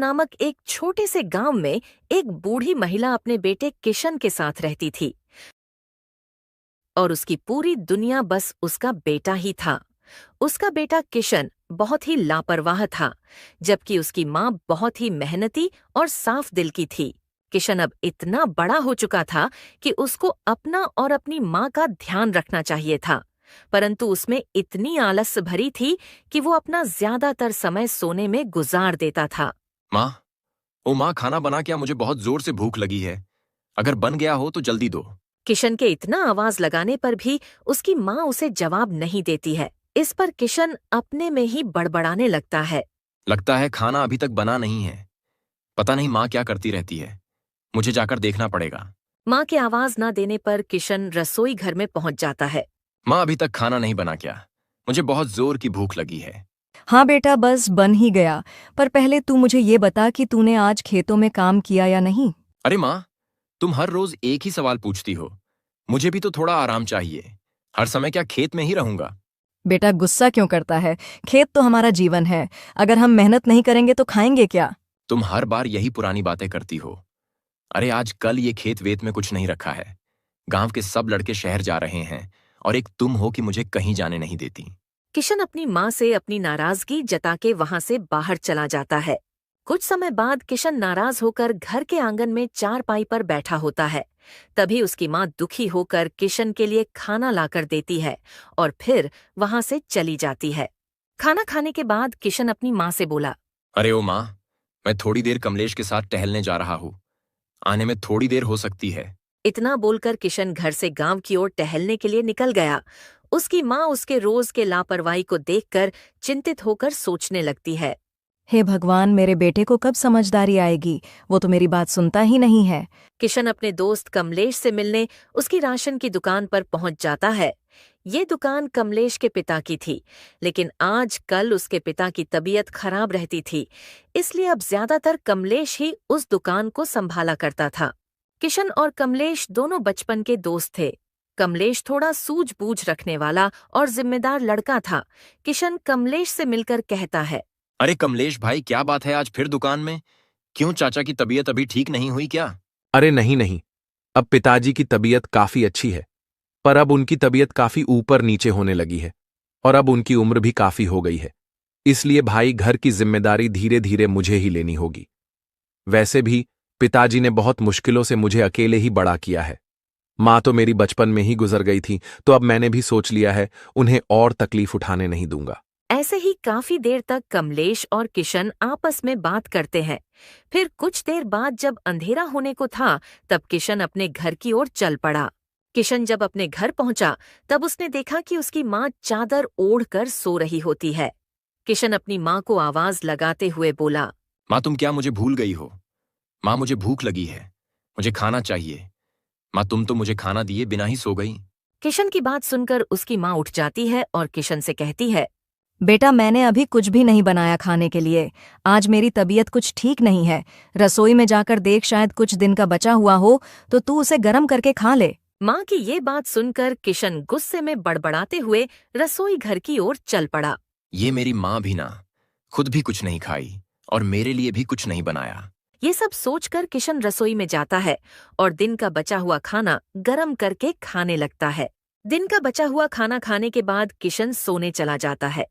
नामक एक छोटे से गांव में एक बूढ़ी महिला अपने बेटे किशन के साथ रहती थी और उसकी पूरी दुनिया बस उसका बेटा ही था। उसका बेटा किशन बहुत ही लापरवाह था, जबकि उसकी माँ बहुत ही मेहनती और साफ दिल की थी। किशन अब इतना बड़ा हो चुका था कि उसको अपना और अपनी माँ का ध्यान रखना चाहिए था, परंतु उसमें इतनी आलस भरी थी कि वो अपना ज्यादातर समय सोने में गुजार देता था। माँ, ओ माँ, खाना बना क्या? मुझे बहुत जोर से भूख लगी है। अगर बन गया हो तो जल्दी दो। किशन के इतना आवाज लगाने पर भी उसकी माँ उसे जवाब नहीं देती है। इस पर किशन अपने में ही बड़बड़ाने लगता है। लगता है खाना अभी तक बना नहीं है। पता नहीं माँ क्या करती रहती है। मुझे जाकर देखना पड़ेगा। माँ के आवाज न देने पर किशन रसोई घर में पहुंच जाता है। माँ, अभी तक खाना नहीं बना क्या? मुझे बहुत जोर की भूख लगी है। हाँ बेटा, बस बन ही गया। पर पहले तू मुझे ये बता कि तूने आज खेतों में काम किया या नहीं। अरे माँ, तुम हर रोज एक ही सवाल पूछती हो। मुझे भी तो थोड़ा आराम चाहिए। हर समय क्या खेत में ही रहूंगा? बेटा, गुस्सा क्यों करता है? खेत तो हमारा जीवन है। अगर हम मेहनत नहीं करेंगे तो खाएंगे क्या? तुम हर बार यही पुरानी बातें करती हो। अरे आज कल ये खेत वेत में कुछ नहीं रखा है। गांव के सब लड़के शहर जा रहे हैं और एक तुम हो कि मुझे कहीं जाने नहीं देती। किशन अपनी माँ से अपनी नाराजगी जता के वहां से बाहर चला जाता है। कुछ समय बाद किशन नाराज होकर घर के आंगन में चारपाई पर बैठा होता है। तभी उसकी माँ दुखी होकर किशन के लिए खाना लाकर देती है और फिर वहां से चली जाती है। खाना खाने के बाद किशन अपनी माँ से बोला, अरे ओ माँ, मैं थोड़ी देर कमलेश के साथ टहलने जा रहा हूँ। आने में थोड़ी देर हो सकती है। इतना बोलकर किशन घर से गांव की ओर टहलने के लिए निकल गया। उसकी माँ उसके रोज के लापरवाही को देखकर चिंतित होकर सोचने लगती है। हे भगवान, मेरे बेटे को कब समझदारी आएगी? वो तो मेरी बात सुनता ही नहीं है। किशन अपने दोस्त कमलेश से मिलने उसकी राशन की दुकान पर पहुंच जाता है। ये दुकान कमलेश के पिता की थी, लेकिन आज कल उसके पिता की तबीयत खराब रहती थी, इसलिए अब ज्यादातर कमलेश ही उस दुकान को संभाला करता था। किशन और कमलेश दोनों बचपन के दोस्त थे। कमलेश थोड़ा सूझबूझ रखने वाला और जिम्मेदार लड़का था। किशन कमलेश से मिलकर कहता है, अरे कमलेश भाई, क्या बात है आज फिर दुकान में? क्यों, चाचा की तबीयत अभी ठीक नहीं हुई क्या? अरे नहीं नहीं, अब पिताजी की तबीयत काफी अच्छी है, पर अब उनकी तबीयत काफी ऊपर नीचे होने लगी है और अब उनकी उम्र भी काफी हो गई है। इसलिए भाई, घर की जिम्मेदारी धीरे धीरे मुझे ही लेनी होगी। वैसे भी पिताजी ने बहुत मुश्किलों से मुझे अकेले ही बड़ा किया है। माँ तो मेरी बचपन में ही गुजर गई थी, तो अब मैंने भी सोच लिया है उन्हें और तकलीफ उठाने नहीं दूंगा। ऐसे ही काफी देर तक कमलेश और किशन आपस में बात करते हैं। फिर कुछ देर बाद जब अंधेरा होने को था, तब किशन अपने घर की ओर चल पड़ा। किशन जब अपने घर पहुंचा, तब उसने देखा कि उसकी माँ चादर ओढ़कर सो रही होती है। किशन अपनी माँ को आवाज लगाते हुए बोला, माँ, तुम क्या मुझे भूल गई हो? माँ, मुझे भूख लगी है। मुझे खाना चाहिए। माँ, तुम तो मुझे खाना दिए बिना ही सो गई। किशन की बात सुनकर उसकी माँ उठ जाती है और किशन से कहती है, बेटा, मैंने अभी कुछ भी नहीं बनाया खाने के लिए। आज मेरी तबीयत कुछ ठीक नहीं है। रसोई में जाकर देख, शायद कुछ दिन का बचा हुआ हो तो तू उसे गर्म करके खा ले। माँ की ये बात सुनकर किशन गुस्से में बड़बड़ाते हुए रसोई घर की ओर चल पड़ा। ये मेरी माँ भी ना, खुद भी कुछ नहीं खाई और मेरे लिए भी कुछ नहीं बनाया। ये सब सोचकर किशन रसोई में जाता है और दिन का बचा हुआ खाना गरम करके खाने लगता है। दिन का बचा हुआ खाना खाने के बाद किशन सोने चला जाता है।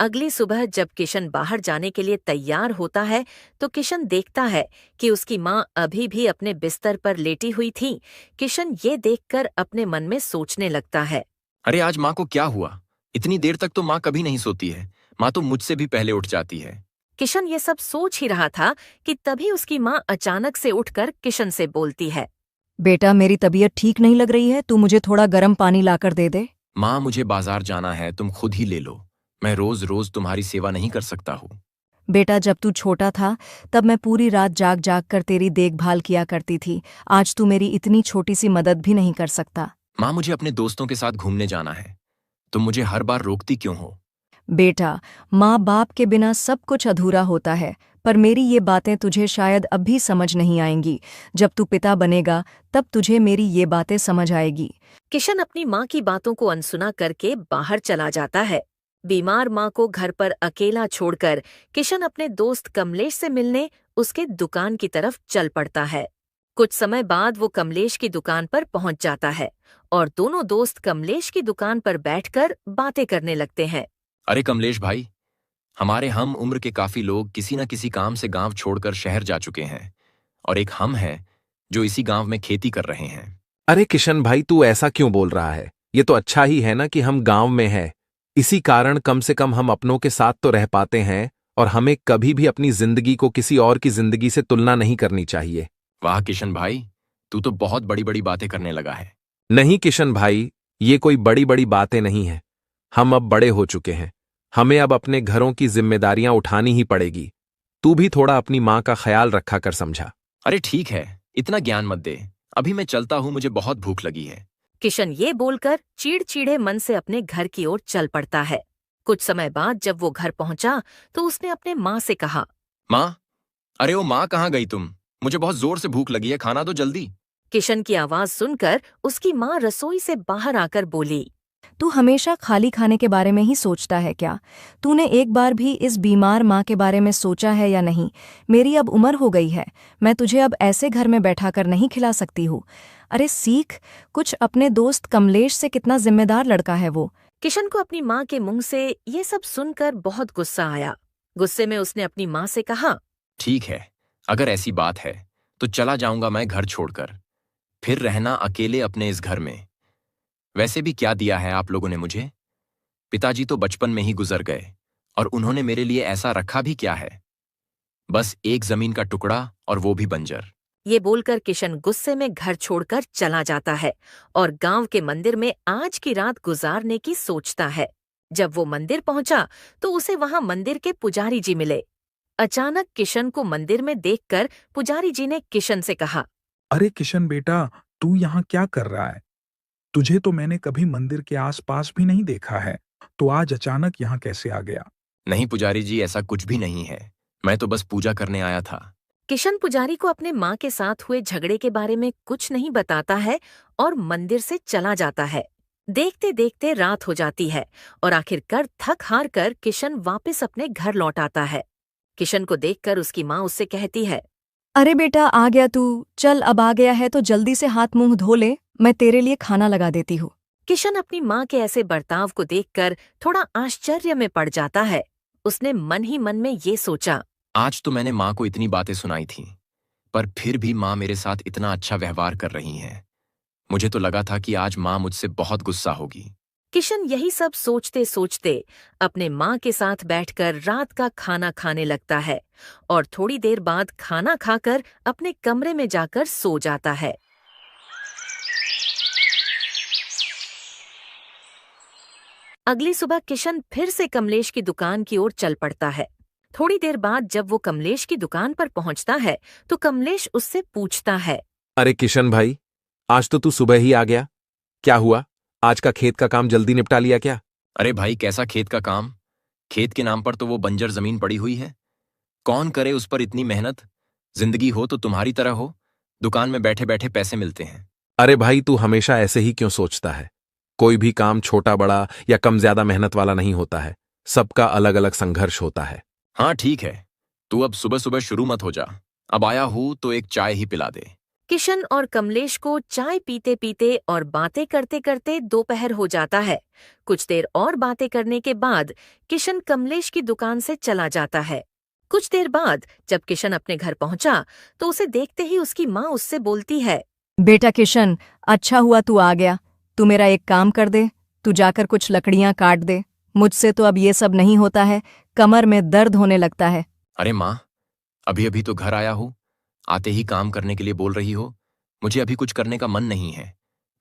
अगली सुबह जब किशन बाहर जाने के लिए तैयार होता है, तो किशन देखता है कि उसकी माँ अभी भी अपने बिस्तर पर लेटी हुई थी। किशन ये देखकर अपने मन में सोचने लगता है, अरे आज माँ को क्या हुआ? इतनी देर तक तो माँ कभी नहीं सोती है। माँ तो मुझसे भी पहले उठ जाती है। किशन ये सब सोच ही रहा था कि तभी उसकी माँ अचानक से उठकर किशन से बोलती है, बेटा, मेरी तबीयत ठीक नहीं लग रही है, तू मुझे थोड़ा गर्म पानी लाकर दे दे। माँ, मुझे बाजार जाना है, तुम खुद ही ले लो। मैं रोज रोज तुम्हारी सेवा नहीं कर सकता हूँ। बेटा, जब तू छोटा था तब मैं पूरी रात जाग जाग कर तेरी देखभाल किया करती थी। आज तू मेरी इतनी छोटी सी मदद भी नहीं कर सकता। माँ, मुझे अपने दोस्तों के साथ घूमने जाना है। तुम मुझे हर बार रोकती क्यों हो? बेटा, माँ बाप के बिना सब कुछ अधूरा होता है, पर मेरी ये बातें तुझे शायद अब भी समझ नहीं आएंगी। जब तू पिता बनेगा तब तुझे मेरी ये बातें समझ आएगी। किशन अपनी माँ की बातों को अनसुना करके बाहर चला जाता है। बीमार माँ को घर पर अकेला छोड़कर किशन अपने दोस्त कमलेश से मिलने उसके दुकान की तरफ चल पड़ता है। कुछ समय बाद वो कमलेश की दुकान पर पहुंच जाता है और दोनों दोस्त कमलेश की दुकान पर बैठकर बातें करने लगते हैं। अरे कमलेश भाई, हमारे हम उम्र के काफी लोग किसी न किसी काम से गांव छोड़कर शहर जा चुके हैं, और एक हम हैं जो इसी गांव में खेती कर रहे हैं। अरे किशन भाई, तू ऐसा क्यों बोल रहा है? ये तो अच्छा ही है ना कि हम गांव में हैं। इसी कारण कम से कम हम अपनों के साथ तो रह पाते हैं, और हमें कभी भी अपनी जिंदगी को किसी और की जिंदगी से तुलना नहीं करनी चाहिए। वाह किशन भाई, तू तो बहुत बड़ी बड़ी बातें करने लगा है। नहीं किशन भाई, ये कोई बड़ी बड़ी बातें नहीं हैं। हम अब बड़े हो चुके हैं। हमें अब अपने घरों की जिम्मेदारियां उठानी ही पड़ेगी। तू भी थोड़ा अपनी मां का ख्याल रखा कर, समझा? अरे ठीक है, इतना ज्ञान मत दे। अभी मैं चलता हूं, मुझे बहुत भूख लगी है। किशन ये बोलकर चिड़चिड़े मन से अपने घर की ओर चल पड़ता है। कुछ समय बाद जब वो घर पहुंचा तो उसने अपने माँ से कहा, माँ, अरे ओ माँ, कहाँ गई तुम? मुझे बहुत जोर से भूख लगी है, खाना दो जल्दी। किशन की आवाज सुनकर उसकी माँ रसोई से बाहर आकर बोली, तू हमेशा खाली खाने के बारे में ही सोचता है क्या? तूने एक बार भी इस बीमार माँ के बारे में सोचा है या नहीं? मेरी अब उम्र हो गई है, मैं तुझे अब ऐसे घर में बैठा कर नहीं खिला सकती हूँ। अरे सीख कुछ अपने दोस्त कमलेश से, कितना जिम्मेदार लड़का है वो। किशन को अपनी माँ के मुंह से ये सब सुनकर बहुत गुस्सा आया। गुस्से में उसने अपनी माँ से कहा, ठीक है, अगर ऐसी बात है तो चला जाऊंगा मैं घर छोड़कर, फिर रहना अकेले अपने इस घर में। वैसे भी क्या दिया है आप लोगों ने मुझे? पिताजी तो बचपन में ही गुजर गए, और उन्होंने मेरे लिए ऐसा रखा भी क्या है? बस एक जमीन का टुकड़ा, और वो भी बंजर। ये बोलकर किशन गुस्से में घर छोड़कर चला जाता है और गांव के मंदिर में आज की रात गुजारने की सोचता है। जब वो मंदिर पहुंचा तो उसे वहां मंदिर के पुजारी जी मिले। अचानक किशन को मंदिर में देखकर पुजारी जी ने किशन से कहा, अरे किशन बेटा, तू यहाँ क्या कर रहा है? तुझे तो मैंने कभी मंदिर के आसपास भी नहीं देखा है, तो आज अचानक यहाँ कैसे आ गया? नहीं पुजारी जी, ऐसा कुछ भी नहीं है। मैं तो बस पूजा करने आया था। किशन पुजारी को अपने माँ के साथ हुए झगड़े के बारे में कुछ नहीं बताता है और मंदिर से चला जाता है। देखते देखते रात हो जाती है और आखिरकार थक हार कर किशन वापस अपने घर लौट आता है। किशन को देखकर उसकी माँ उससे कहती है, अरे बेटा, आ गया तू? चल, अब आ गया है तो जल्दी से हाथ मुंह धो ले, मैं तेरे लिए खाना लगा देती हूँ। किशन अपनी माँ के ऐसे बर्ताव को देखकर थोड़ा आश्चर्य में पड़ जाता है। उसने मन ही मन में ये सोचा, आज तो मैंने माँ को इतनी बातें सुनाई थीं, पर फिर भी माँ मेरे साथ इतना अच्छा व्यवहार कर रही हैं। मुझे तो लगा था कि आज माँ मुझसे बहुत गुस्सा होगी। किशन यही सब सोचते सोचते अपने माँ के साथ बैठकर रात का खाना खाने लगता है और थोड़ी देर बाद खाना खाकर अपने कमरे में जाकर सो जाता है। अगली सुबह किशन फिर से कमलेश की दुकान की ओर चल पड़ता है। थोड़ी देर बाद जब वो कमलेश की दुकान पर पहुंचता है तो कमलेश उससे पूछता है, अरे किशन भाई, आज तो तू सुबह ही आ गया। क्या हुआ? आज का खेत का काम जल्दी निपटा लिया क्या? अरे भाई, कैसा खेत का काम? खेत के नाम पर तो वो बंजर जमीन पड़ी हुई है। कौन करे उस पर इतनी मेहनत? जिंदगी हो तो तुम्हारी तरह हो, दुकान में बैठे बैठे पैसे मिलते हैं। अरे भाई, तू हमेशा ऐसे ही क्यों सोचता है? कोई भी काम छोटा बड़ा या कम ज्यादा मेहनत वाला नहीं होता है। सबका अलग अलग संघर्ष होता है। हाँ ठीक है, तू अब सुबह सुबह शुरू मत हो जा। अब आया हूं तो एक चाय ही पिला दे। किशन और कमलेश को चाय पीते पीते और बातें करते करते दोपहर हो जाता है। कुछ देर और बातें करने के बाद किशन कमलेश की दुकान से चला जाता है। कुछ देर बाद जब किशन अपने घर पहुंचा तो उसे देखते ही उसकी माँ उससे बोलती है, बेटा किशन, अच्छा हुआ तू आ गया। तू मेरा एक काम कर दे, तू जाकर कुछ लकड़ियां काट दे। मुझसे तो अब ये सब नहीं होता है, कमर में दर्द होने लगता है। अरे माँ, अभी अभी तो घर आया हूँ, आते ही काम करने के लिए बोल रही हो? मुझे अभी कुछ करने का मन नहीं है,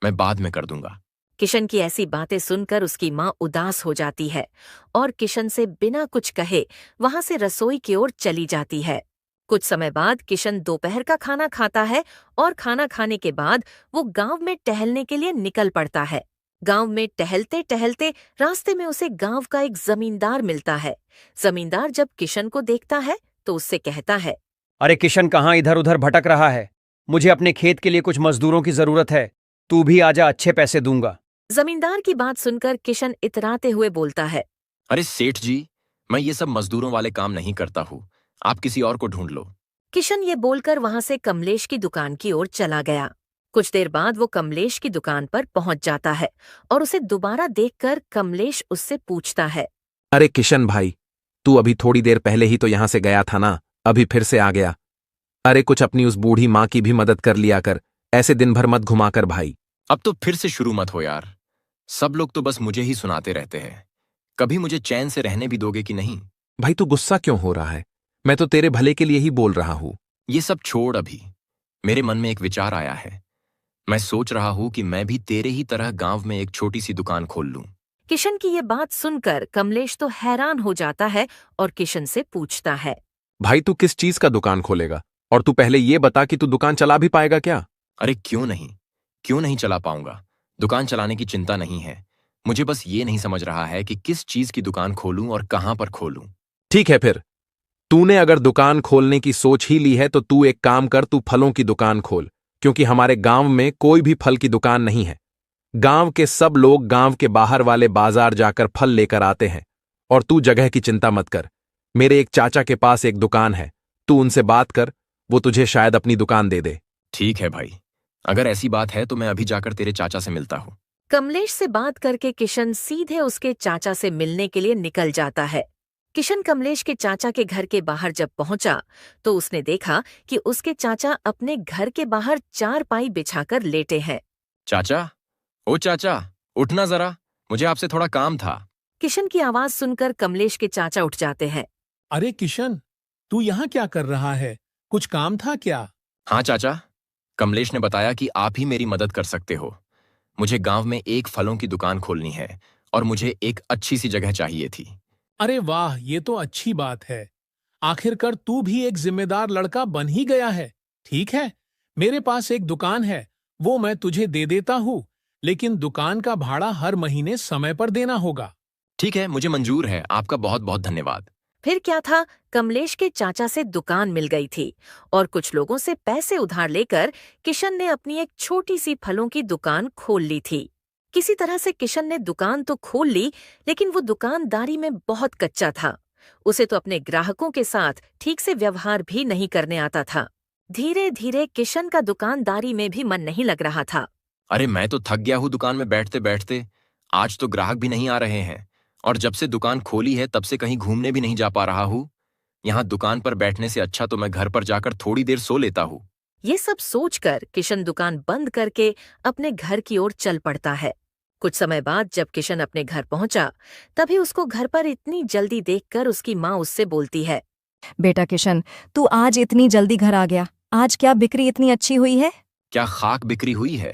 मैं बाद में कर दूंगा। किशन की ऐसी बातें सुनकर उसकी माँ उदास हो जाती है और किशन से बिना कुछ कहे वहां से रसोई की ओर चली जाती है। कुछ समय बाद किशन दोपहर का खाना खाता है और खाना खाने के बाद वो गांव में टहलने के लिए निकल पड़ता है। गांव में टहलते टहलते रास्ते में उसे गांव का एक जमींदार मिलता है। जमींदार जब किशन को देखता है तो उससे कहता है, अरे किशन, कहाँ इधर उधर भटक रहा है? मुझे अपने खेत के लिए कुछ मजदूरों की जरूरत है। तू भी आजा, अच्छे पैसे दूंगा। जमींदार की बात सुनकर किशन इतराते हुए बोलता है। अरे सेठ जी, मैं ये सब मजदूरों वाले काम नहीं करता हूँ, आप किसी और को ढूंढ लो। किशन ये बोलकर वहां से कमलेश की दुकान की ओर चला गया। कुछ देर बाद वो कमलेश की दुकान पर पहुंच जाता है और उसे दोबारा देखकर कमलेश उससे पूछता है। अरे किशन भाई, तू अभी थोड़ी देर पहले ही तो यहां से गया था ना, अभी फिर से आ गया। अरे कुछ अपनी उस बूढ़ी माँ की भी मदद कर लिया कर, ऐसे दिन भर मत घुमा कर भाई। अब तो फिर से शुरू मत हो यार, सब लोग तो बस मुझे ही सुनाते रहते हैं। कभी मुझे चैन से रहने भी दोगे कि नहीं? भाई तू गुस्सा क्यों हो रहा है? मैं तो तेरे भले के लिए ही बोल रहा हूं। ये सब छोड़, अभी मेरे मन में एक विचार आया है। मैं सोच रहा हूं कि मैं भी तेरे ही तरह गांव में एक छोटी सी दुकान खोल लूं। किशन की ये बात सुनकर कमलेश तो हैरान हो जाता है और किशन से पूछता है। भाई तू किस चीज का दुकान खोलेगा? और तू पहले ये बता कि तू दुकान चला भी पाएगा क्या? अरे क्यों नहीं चला पाऊंगा। दुकान चलाने की चिंता नहीं है, मुझे बस ये नहीं समझ रहा है कि किस चीज की दुकान खोलूं और कहां पर खोलूं। ठीक है फिर, तूने अगर दुकान खोलने की सोच ही ली है तो तू एक काम कर, तू फलों की दुकान खोल, क्योंकि हमारे गांव में कोई भी फल की दुकान नहीं है। गांव के सब लोग गांव के बाहर वाले बाजार जाकर फल लेकर आते हैं। और तू जगह की चिंता मत कर, मेरे एक चाचा के पास एक दुकान है, तू उनसे बात कर, वो तुझे शायद अपनी दुकान दे दे। ठीक है भाई, अगर ऐसी बात है तो मैं अभी जाकर तेरे चाचा से मिलता हूं। कमलेश से बात करके किशन सीधे उसके चाचा से मिलने के लिए निकल जाता है। किशन कमलेश के चाचा के घर के बाहर जब पहुंचा तो उसने देखा कि उसके चाचा अपने घर के बाहर चारपाई बिछाकर लेटे हैं। चाचा, ओ चाचा, उठना जरा, मुझे आपसे थोड़ा काम था। किशन की आवाज सुनकर कमलेश के चाचा उठ जाते हैं। अरे किशन, तू यहाँ क्या कर रहा है? कुछ काम था क्या? हाँ चाचा, कमलेश ने बताया कि आप ही मेरी मदद कर सकते हो। मुझे गांव में एक फलों की दुकान खोलनी है और मुझे एक अच्छी सी जगह चाहिए थी। अरे वाह, ये तो अच्छी बात है। आखिरकार तू भी एक जिम्मेदार लड़का बन ही गया है। ठीक है, मेरे पास एक दुकान है, वो मैं तुझे दे देता हूँ, लेकिन दुकान का भाड़ा हर महीने समय पर देना होगा। ठीक है, मुझे मंजूर है, आपका बहुत बहुत धन्यवाद। फिर क्या था, कमलेश के चाचा से दुकान मिल गई थी और कुछ लोगों से पैसे उधार लेकर किशन ने अपनी एक छोटी सी फलों की दुकान खोल ली थी। किसी तरह से किशन ने दुकान तो खोल ली, लेकिन वो दुकानदारी में बहुत कच्चा था। उसे तो अपने ग्राहकों के साथ ठीक से व्यवहार भी नहीं करने आता था। धीरे धीरे किशन का दुकानदारी में भी मन नहीं लग रहा था। अरे मैं तो थक गया हूँ दुकान में बैठते बैठते, आज तो ग्राहक भी नहीं आ रहे हैं और जब से दुकान खोली है तब से कहीं घूमने भी नहीं जा पा रहा हूँ। यहाँ दुकान पर बैठने से अच्छा तो मैं घर पर जाकर थोड़ी देर सो लेता हूँ। ये सब सोचकर किशन दुकान बंद करके अपने घर की ओर चल पड़ता है। कुछ समय बाद जब किशन अपने घर पहुंचा, तभी उसको घर पर इतनी जल्दी देखकर उसकी माँ उससे बोलती है। बेटा किशन, तू आज इतनी जल्दी घर आ गया, आज क्या बिक्री इतनी अच्छी हुई है? क्या खाक बिक्री हुई है?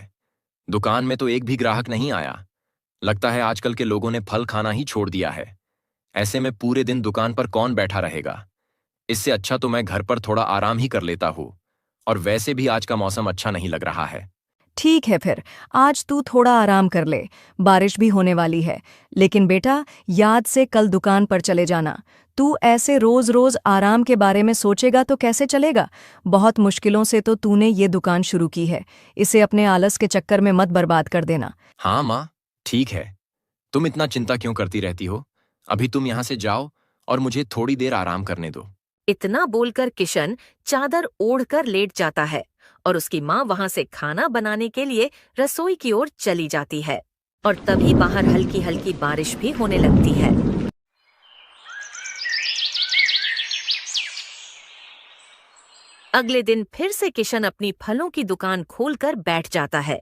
दुकान में तो एक भी ग्राहक नहीं आया। लगता है आजकल के लोगों ने फल खाना ही छोड़ दिया है। ऐसे में पूरे दिन दुकान पर कौन बैठा रहेगा? इससे अच्छा तो मैं घर पर थोड़ा आराम ही कर लेता हूँ, और वैसे भी आज का मौसम अच्छा नहीं लग रहा है। ठीक है फिर, आज तू थोड़ा आराम कर ले, बारिश भी होने वाली है। लेकिन बेटा, याद से कल दुकान पर चले जाना। तू ऐसे रोज रोज आराम के बारे में सोचेगा तो कैसे चलेगा? बहुत मुश्किलों से तो तूने ये दुकान शुरू की है, इसे अपने आलस के चक्कर में मत बर्बाद कर देना। हाँ माँ, ठीक है, तुम इतना चिंता क्यों करती रहती हो? अभी तुम यहाँ से जाओ और मुझे थोड़ी देर आराम करने दो। इतना बोलकर किशन चादर ओढ़कर लेट जाता है और उसकी माँ वहां से खाना बनाने के लिए रसोई की ओर चली जाती है। और तभी बाहर हल्की हल्की बारिश भी होने लगती है। अगले दिन फिर से किशन अपनी फलों की दुकान खोलकर बैठ जाता है।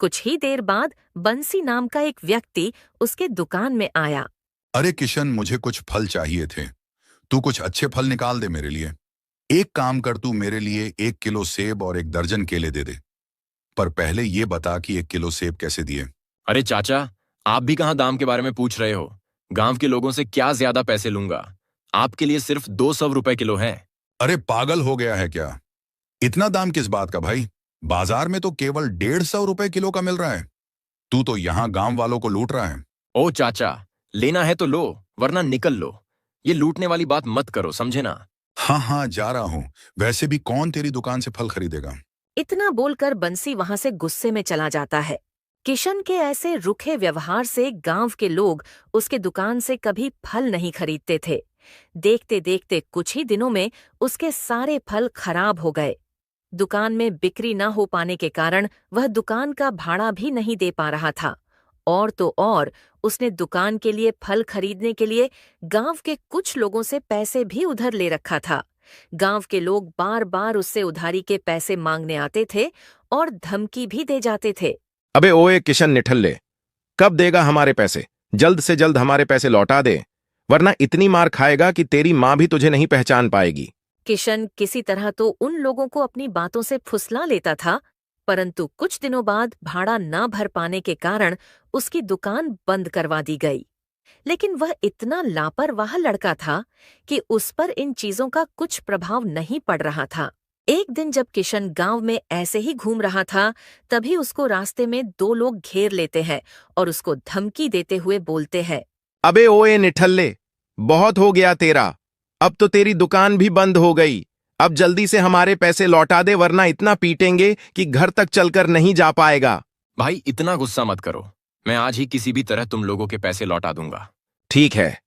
कुछ ही देर बाद बंसी नाम का एक व्यक्ति उसके दुकान में आया। अरे किशन, मुझे कुछ फल चाहिए थे, तू कुछ अच्छे फल निकाल दे मेरे लिए। एक काम कर, तू मेरे लिए 1 किलो सेब और 1 दर्जन केले दे दे। पर पहले ये बता कि 1 किलो सेब कैसे दिए? अरे चाचा, आप भी कहाँ दाम के बारे में पूछ रहे हो? गांव के लोगों से क्या ज्यादा पैसे लूंगा? आपके लिए सिर्फ 200 रुपए किलो है। अरे पागल हो गया है क्या? इतना दाम किस बात का भाई? बाजार में तो केवल 150 रुपए किलो का मिल रहा है। तू तो यहाँ गांव वालों को लूट रहा है। ओ चाचा, लेना है तो लो, वरना निकल लो। ये लूटने वाली बात मत करो, समझे ना? हाँ हाँ, जा रहा हूँ। वैसे भी कौन तेरी दुकान से फल खरीदेगा? इतना बोलकर बंसी वहां से गुस्से में चला जाता है। किशन के ऐसे रुखे व्यवहार से गांव के लोग उसके दुकान से कभी फल नहीं खरीदते थे। देखते देखते कुछ ही दिनों में उसके सारे फल खराब हो गए। दुकान में बिक्री न हो पाने के कारण वह दुकान का भाड़ा भी नहीं दे पा रहा था। और तो और उसने दुकान के लिए फल खरीदने के लिए गांव के कुछ लोगों से पैसे भी उधार ले रखा था। गांव के लोग बार बार उससे उधारी के पैसे मांगने आते थे और धमकी भी दे जाते थे। अबे ओए किशन निठल्ले, कब देगा हमारे पैसे? जल्द से जल्द हमारे पैसे लौटा दे, वरना इतनी मार खाएगा कि तेरी माँ भी तुझे नहीं पहचान पाएगी। किशन किसी तरह तो उन लोगों को अपनी बातों से फुसला लेता था, परंतु कुछ दिनों बाद भाड़ा न भर पाने के कारण उसकी दुकान बंद करवा दी गई। लेकिन वह इतना लापरवाह लड़का था कि उस पर इन चीजों का कुछ प्रभाव नहीं पड़ रहा था। एक दिन जब किशन गांव में ऐसे ही घूम रहा था, तभी उसको रास्ते में दो लोग घेर लेते हैं और उसको धमकी देते हुए बोलते हैं, अबे ओए निठल्ले, बहुत हो गया तेरा, अब तो तेरी दुकान भी बंद हो गई। अब जल्दी से हमारे पैसे लौटा दे, वरना इतना पीटेंगे कि घर तक चलकर नहीं जा पाएगा। भाई इतना गुस्सा मत करो, मैं आज ही किसी भी तरह तुम लोगों के पैसे लौटा दूंगा। ठीक है,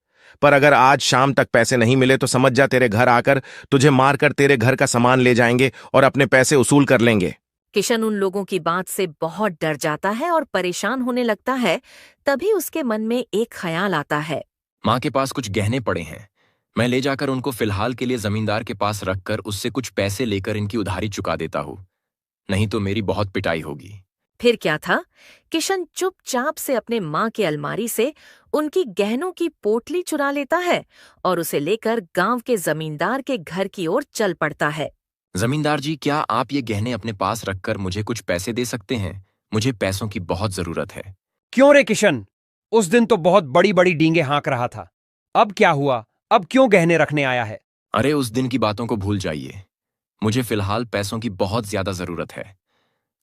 पर अगर आज शाम तक पैसे नहीं मिले तो समझ जा तेरे घर आकर तुझे मारकर तेरे घर का सामान ले जाएंगे और अपने पैसे वसूल कर लेंगे। किशन उन लोगों की बात से बहुत डर जाता है और परेशान होने लगता है। तभी उसके मन में एक ख्याल आता है, माँ के पास कुछ गहने पड़े हैं, मैं ले जाकर उनको फिलहाल के लिए जमींदार के पास रखकर उससे कुछ पैसे लेकर इनकी उधारी चुका देता हूँ, नहीं तो मेरी बहुत पिटाई होगी। फिर क्या था, किशन चुपचाप से अपने माँ के अलमारी से उनकी गहनों की पोटली चुरा लेता है और उसे लेकर गांव के जमींदार के घर की ओर चल पड़ता है। जमींदार जी, क्या आप ये गहने अपने पास रखकर मुझे कुछ पैसे दे सकते हैं? मुझे पैसों की बहुत जरूरत है। क्यों रे किशन, उस दिन तो बहुत बड़ी बड़ी डींगे हाँक रहा था, अब क्या हुआ? अब क्यों गहने रखने आया है? अरे उस दिन की बातों को भूल जाइए, मुझे फिलहाल पैसों की बहुत ज्यादा जरूरत है।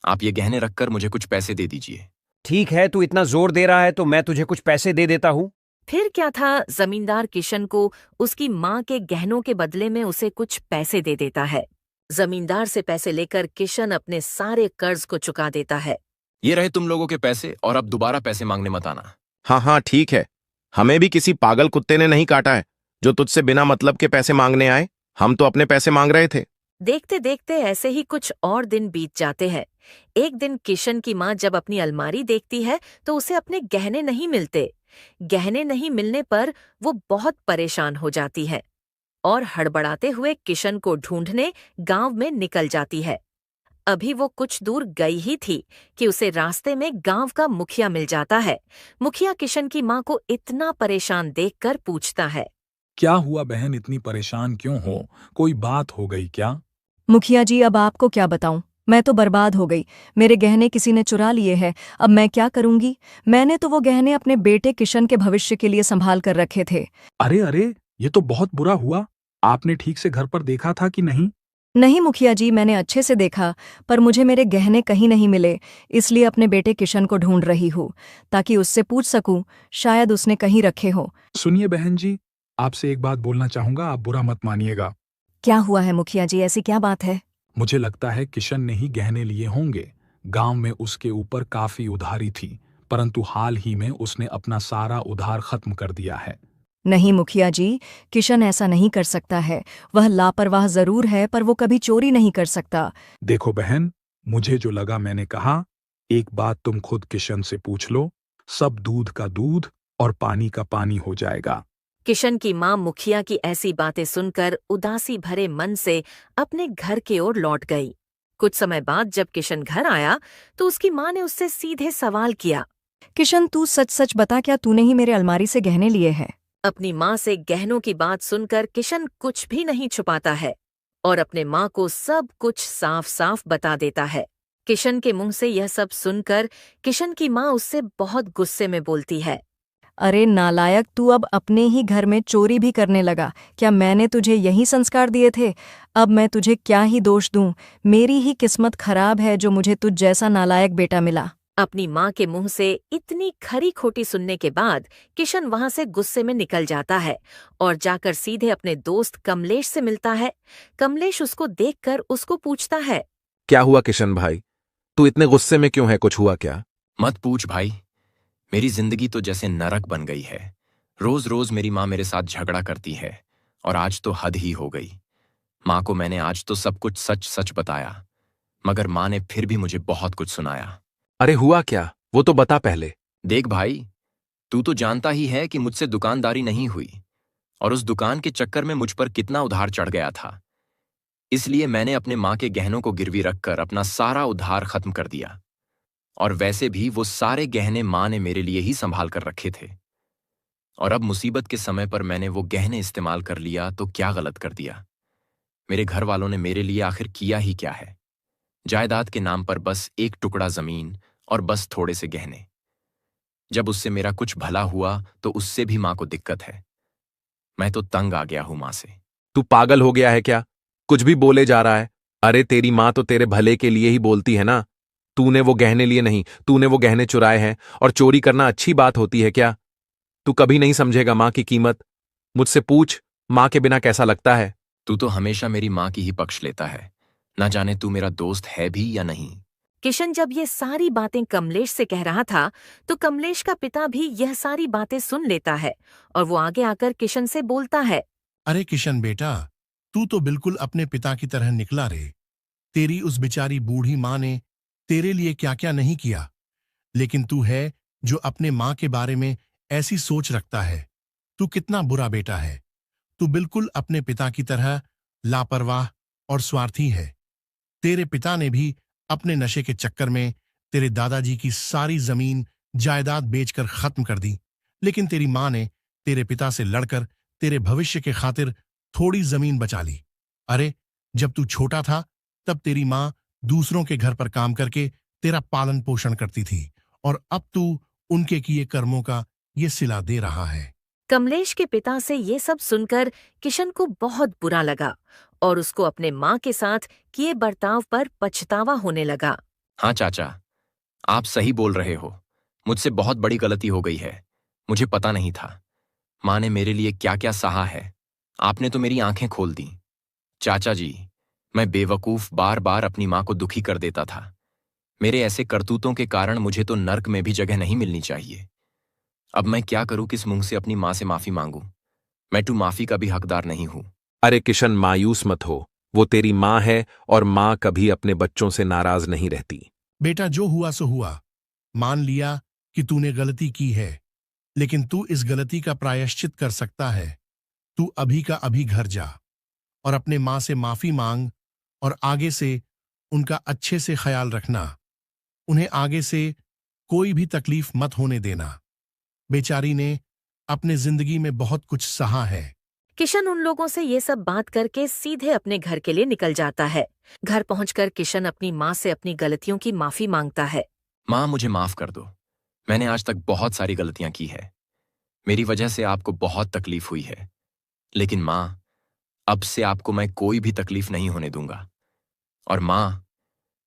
आप ये गहने रखकर मुझे कुछ पैसे दे दीजिए। ठीक है, तू इतना जोर दे रहा है तो मैं तुझे कुछ पैसे दे देता हूँ। फिर क्या था, जमींदार किशन को उसकी माँ के गहनों के बदले में उसे कुछ पैसे दे देता है। जमींदार से पैसे लेकर किशन अपने सारे कर्ज को चुका देता है। ये रहे तुम लोगों के पैसे, और अब दोबारा पैसे मांगने मत आना। हाँ हाँ ठीक है, हमें भी किसी पागल कुत्ते ने नहीं काटा है जो तुझसे बिना मतलब के पैसे मांगने आए। हम तो अपने पैसे मांग रहे थे। देखते देखते ऐसे ही कुछ और दिन बीत जाते हैं। एक दिन किशन की माँ जब अपनी अलमारी देखती है तो उसे अपने गहने नहीं मिलते। गहने नहीं मिलने पर वो बहुत परेशान हो जाती है और हड़बड़ाते हुए किशन को ढूंढने गांव में निकल जाती है। अभी वो कुछ दूर गई ही थी कि उसे रास्ते में गांव का मुखिया मिल जाता है। मुखिया किशन की माँ को इतना परेशान देखकर पूछता है, क्या हुआ बहन, इतनी परेशान क्यों हो? कोई बात हो गई क्या? मुखिया जी, अब आपको क्या बताऊं, मैं तो बर्बाद हो गई। मेरे गहने किसी ने चुरा लिए हैं, अब मैं क्या करूंगी? मैंने तो वो गहने अपने बेटे किशन के भविष्य के लिए संभाल कर रखे थे। अरे अरे, ये तो बहुत बुरा हुआ। आपने ठीक से घर पर देखा था कि नहीं? नहीं मुखिया जी, मैंने अच्छे से देखा, पर मुझे मेरे गहने कहीं नहीं मिले, इसलिए अपने बेटे किशन को ढूंढ रही हूँ ताकि उससे पूछ सकूं, शायद उसने कहीं रखे हो। सुनिए बहन जी, आपसे एक बात बोलना चाहूंगा, आप बुरा मत मानिएगा। क्या हुआ है मुखिया जी, ऐसी क्या बात है? मुझे लगता है किशन ने ही गहने लिए होंगे। गांव में उसके ऊपर काफी उधारी थी, परंतु हाल ही में उसने अपना सारा उधार खत्म कर दिया है। नहीं मुखिया जी, किशन ऐसा नहीं कर सकता है। वह लापरवाह जरूर है, पर वो कभी चोरी नहीं कर सकता। देखो बहन, मुझे जो लगा मैंने कहा। एक बात तुम खुद किशन से पूछ लो, सब दूध का दूध और पानी का पानी हो जाएगा। किशन की माँ मुखिया की ऐसी बातें सुनकर उदासी भरे मन से अपने घर की ओर लौट गई। कुछ समय बाद जब किशन घर आया तो उसकी माँ ने उससे सीधे सवाल किया, किशन, तू सच सच बता, क्या तूने ही मेरे अलमारी से गहने लिए हैं? अपनी माँ से गहनों की बात सुनकर किशन कुछ भी नहीं छुपाता है और अपने माँ को सब कुछ साफ साफ बता देता है। किशन के मुंह से यह सब सुनकर किशन की माँ उससे बहुत गुस्से में बोलती है, अरे नालायक, तू अब अपने ही घर में चोरी भी करने लगा। क्या मैंने तुझे यही संस्कार दिए थे? अब मैं तुझे क्या ही दोष दूं? मेरी ही किस्मत खराब है जो मुझे तुझ जैसा नालायक बेटा मिला। अपनी माँ के मुंह से इतनी खरी खोटी सुनने के बाद किशन वहां से गुस्से में निकल जाता है और जाकर सीधे अपने दोस्त कमलेश से मिलता है। कमलेश उसको देखकर उसको पूछता है, क्या हुआ किशन भाई? तू इतने गुस्से में क्यों है? कुछ हुआ क्या? मत पूछ भाई, मेरी जिंदगी तो जैसे नरक बन गई है। रोज रोज मेरी माँ मेरे साथ झगड़ा करती है और आज तो हद ही हो गई। माँ को मैंने आज तो सब कुछ सच सच बताया, मगर माँ ने फिर भी मुझे बहुत कुछ सुनाया। अरे हुआ क्या? वो तो बता पहले। देख भाई, तू तो जानता ही है कि मुझसे दुकानदारी नहीं हुई और उस दुकान के चक्कर में मुझ पर कितना उधार चढ़ गया था। इसलिए मैंने अपने माँ के गहनों को गिरवी रखकर अपना सारा उधार खत्म कर दिया। और वैसे भी वो सारे गहने माँ ने मेरे लिए ही संभाल कर रखे थे। और अब मुसीबत के समय पर मैंने वो गहने इस्तेमाल कर लिया तो क्या गलत कर दिया? मेरे घर वालों ने मेरे लिए आखिर किया ही क्या है? जायदाद के नाम पर बस एक टुकड़ा जमीन और बस थोड़े से गहने। जब उससे मेरा कुछ भला हुआ तो उससे भी माँ को दिक्कत है। मैं तो तंग आ गया हूं माँ से। तू पागल हो गया है क्या? कुछ भी बोले जा रहा है। अरे तेरी माँ तो तेरे भले के लिए ही बोलती है ना। तूने वो गहने लिए नहीं, तूने वो गहने चुराए हैं। और चोरी करना अच्छी बात होती है क्या? तू कभी नहीं समझेगा माँ की कीमत। मुझसे पूछ, माँ के बिना कैसा लगता है? तू तो हमेशा मेरी माँ की ही पक्ष लेता है, ना जाने तू मेरा दोस्त है भी या नहीं। किशन जब ये सारी बातें कमलेश से कह रहा था तो कमलेश का पिता भी यह सारी बातें सुन लेता है और वो आगे आकर किशन से बोलता है। अरे किशन बेटा, तू तो बिल्कुल अपने पिता की तरह निकला रे। तेरी उस बेचारी बूढ़ी माँ ने तेरे लिए क्या क्या नहीं किया, लेकिन तू है जो अपने माँ के बारे में ऐसी सोच रखता है। तू कितना बुरा बेटा है। तू बिल्कुल अपने पिता की तरह लापरवाह और स्वार्थी है। तेरे पिता ने भी अपने नशे के चक्कर में तेरे दादाजी की सारी जमीन जायदाद बेचकर खत्म कर दी, लेकिन तेरी माँ ने तेरे पिता से लड़कर तेरे भविष्य के खातिर थोड़ी जमीन बचा ली। अरे जब तू छोटा था तब तेरी माँ दूसरों के घर पर काम करके तेरा पालन पोषण करती थी और अब तू उनके किए कर्मों का ये सिला दे रहा है। कमलेश के पिता से ये सब सुनकर किशन को बहुत बुरा लगा और उसको अपने माँ के साथ किए बर्ताव पर पछतावा होने लगा। हाँ चाचा, आप सही बोल रहे हो। मुझसे बहुत बड़ी गलती हो गई है। मुझे पता नहीं था माँ ने मेरे लिए क्या क्या सहा है। आपने तो मेरी आंखें खोल दी। चाचा जी, मैं बेवकूफ बार बार अपनी माँ को दुखी कर देता था। मेरे ऐसे करतूतों के कारण मुझे तो नर्क में भी जगह नहीं मिलनी चाहिए। अब मैं क्या करूं? किस मुंह से अपनी माँ से माफी मांगूं? मैं तो माफी का भी हकदार नहीं हूं। अरे किशन, मायूस मत हो। वो तेरी माँ है और माँ कभी अपने बच्चों से नाराज नहीं रहती। बेटा जो हुआ सो हुआ। मान लिया कि तूने गलती की है, लेकिन तू इस गलती का प्रायश्चित कर सकता है। तू अभी का अभी घर जा और अपने माँ से माफी मांग और आगे से उनका अच्छे से ख्याल रखना। उन्हें आगे से कोई भी तकलीफ मत होने देना। बेचारी ने अपने जिंदगी में बहुत कुछ सहा है। किशन उन लोगों से ये सब बात करके सीधे अपने घर के लिए निकल जाता है। घर पहुंचकर किशन अपनी माँ से अपनी गलतियों की माफी मांगता है। माँ, मुझे माफ कर दो। मैंने आज तक बहुत सारी गलतियां की है। मेरी वजह से आपको बहुत तकलीफ हुई है, लेकिन माँ, अब से आपको मैं कोई भी तकलीफ नहीं होने दूंगा। और माँ,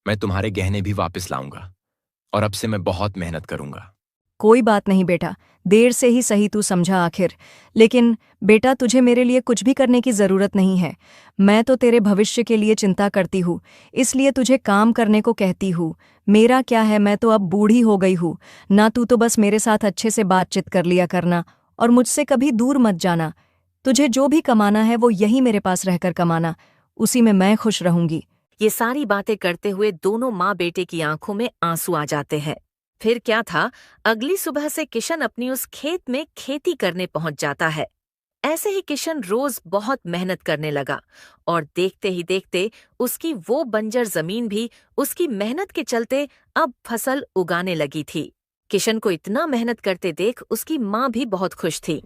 मैं तुम्हारे गहने भी वापस लाऊंगा और अब से मैं बहुत मेहनत करूंगा। कोई बात नहीं बेटा, देर से ही सही तू समझा आखिर। लेकिन बेटा, तुझे मेरे लिए कुछ भी करने की जरूरत नहीं है। मैं तो तेरे भविष्य के लिए चिंता करती हूँ, इसलिए तुझे काम करने को कहती हूँ। मेरा क्या है, मैं तो अब बूढ़ी हो गई हूँ ना। तू तो बस मेरे साथ अच्छे से बातचीत कर लिया करना और मुझसे कभी दूर मत जाना। तुझे जो भी कमाना है वो यही मेरे पास रहकर कमाना, उसी में मैं खुश रहूंगी। ये सारी बातें करते हुए दोनों माँ बेटे की आंखों में आंसू आ जाते हैं। फिर क्या था, अगली सुबह से किशन अपनी उस खेत में खेती करने पहुंच जाता है। ऐसे ही किशन रोज बहुत मेहनत करने लगा और देखते ही देखते उसकी वो बंजर जमीन भी उसकी मेहनत के चलते अब फसल उगाने लगी थी। किशन को इतना मेहनत करते देख उसकी माँ भी बहुत खुश थी।